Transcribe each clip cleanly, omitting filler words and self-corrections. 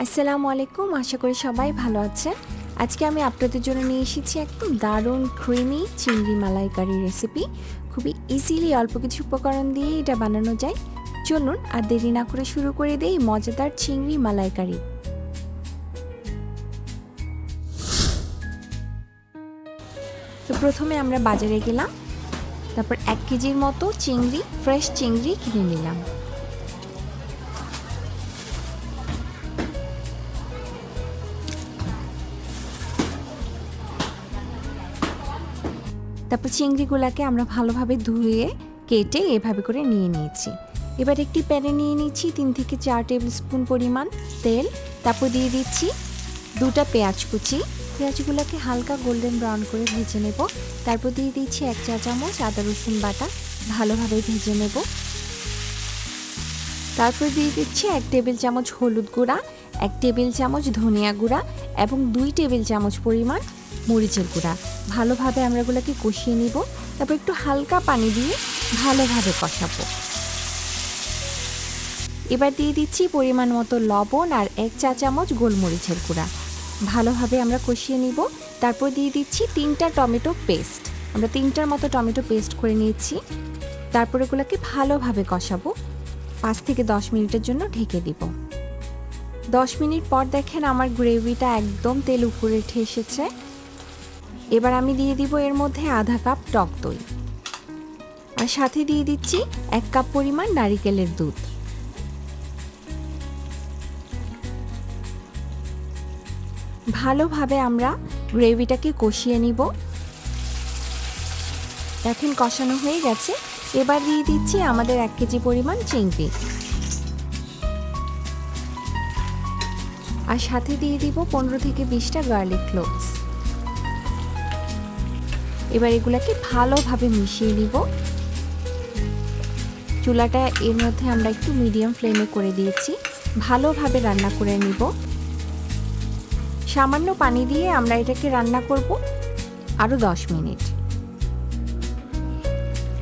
আসসালামু আলাইকুম, আশা করি সবাই ভালো আছেন। আজকে আমি আপনাদের জন্য নিয়ে এসেছি একদম দারুণ ক্রিমি চিংড়ি মালাই কারি রেসিপি। খুবই ইজিলি অল্প কিছু উপকরণ দিয়ে এটা বানানো যায়। চলুন আর দেরি না করে শুরু করে দেই মজাদার চিংড়ি মালাই কারি। তো প্রথমে আমরা বাজারে গেলাম, তারপর 1 কেজির মতো চিংড়ি, ফ্রেশ চিংড়ি কিনে নিলাম। তারপর চিংড়িগুলোকে আমরা ভালোভাবে ধুয়ে কেটে এভাবে করে নিয়ে নিয়েছি। এবার একটি প্যানে নিয়ে নিচ্ছি 3 থেকে 4 টেবিল স্পুন পরিমাণ তেল। তারপর দিয়ে দিচ্ছি 2টা পেঁয়াজ কুচি। পেঁয়াজগুলোকে হালকা গোল্ডেন ব্রাউন করে ভেজে নেব। তারপর দিয়ে দিচ্ছি 1 চা চামচ আদা রসুন বাটা, ভালোভাবে ভেজে নেব। তারপর দিয়ে দিচ্ছি 1 টেবিল চামচ হলুদ গুঁড়া, 1 টেবিল চামচ ধনিয়া গুঁড়া এবং 2 টেবিল চামচ পরিমাণ মরিচের গুঁড়া। ভালোভাবে আমরা এগুলোকে কষিয়ে নিব। তারপর একটু হালকা পানি দিয়ে ভালোভাবে কষাবো। এবার দিয়ে দিচ্ছি পরিমাণ মতো লবণ আর 1 চা চামচ গোলমরিচের গুঁড়া। ভালোভাবে আমরা কষিয়ে নিব। তারপর দিয়ে দিচ্ছি 3টা টমেটো পেস্ট। আমরা 3টার মতো টমেটো পেস্ট করে নিয়েছি। তারপর এগুলোকে ভালোভাবে কষাবো। 5 থেকে 10 মিনিটের জন্য ঢেকে দিব। 10 মিনিট পর দেখেন আমার গ্রেভিটা একদম তেল উপরে উঠে এসেছে। এবার আমি দিয়ে দিব এর মধ্যে আধা কাপ টক দই, আর সাথে দিয়ে দিচ্ছি 1 কাপ পরিমাণ নারিকেলের দুধ। ভালোভাবে আমরা গ্রেভিটাকে কষিয়ে নিব। দেখেন কষানো হয়ে গেছে। এবার দিয়ে দিচ্ছি আমাদের 1 কেজি পরিমাণ চিংড়ি, আর সাথে দিয়ে দিব 15 থেকে 20টা গার্লিক ক্লোভস। এবার এগুলাকে ভালোভাবে মিশিয়ে নিব। চুলাটা এর মধ্যে আমরা একটু মিডিয়াম ফ্লেমে করে দিয়েছি। ভালোভাবে রান্না করে নিব। সামান্য পানি দিয়ে আমরা এটাকে রান্না করব আরও 10 মিনিট।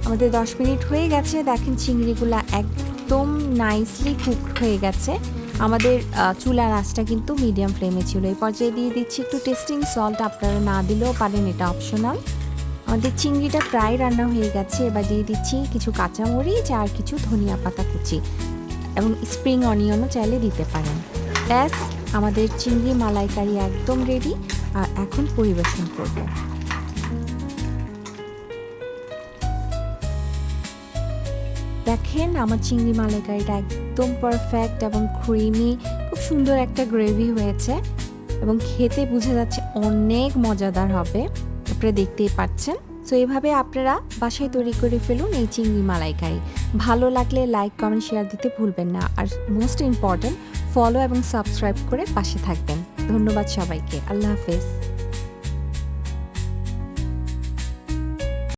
আমাদের 10 মিনিট হয়ে গেছে। দেখেন চিংড়িগুলো একদম নাইসলি কুকড হয়ে গেছে। আমাদের চুলার আঁচটা কিন্তু মিডিয়াম ফ্লেমে ছিল। এই পর্যায়ে দিয়ে দিচ্ছি একটু টেস্টিং সল্ট, আপনারা না দিলেও পারেন, এটা অপশনাল। আমাদের চিংড়িটা প্রায় রান্না হয়ে গেছে। এবার দিয়ে দিচ্ছি কিছু কাঁচামরিচ আর কিছু ধনিয়া পাতা কুচি এবং স্প্রিং অনিয়নও চাইলে দিতে পারেন। ব্যাস, আমাদের চিংড়ি মালাই কারি একদম রেডি। আর এখন পরিবেশন করব। দেখেন আমার চিংড়ি মালাই কারিটা একদম পারফেক্ট এবং ক্রিমি, খুব সুন্দর একটা গ্রেভি হয়েছে এবং খেতে বোঝা যাচ্ছে অনেক মজাদার হবে। আপনারা দেখতেই পাচ্ছেন। সো এইভাবে আপনারা বাসায় তৈরি করে ফেলুন এই চিংড়ি মালাই কারি। ভালো লাগলে লাইক, কমেন্ট, শেয়ার দিতে ভুলবেন না। আর মোস্ট ইম্পর্টেন্ট, ফলো এবং সাবস্ক্রাইব করে পাশে থাকবেন। ধন্যবাদ সবাইকে। আল্লাহ হাফেজ।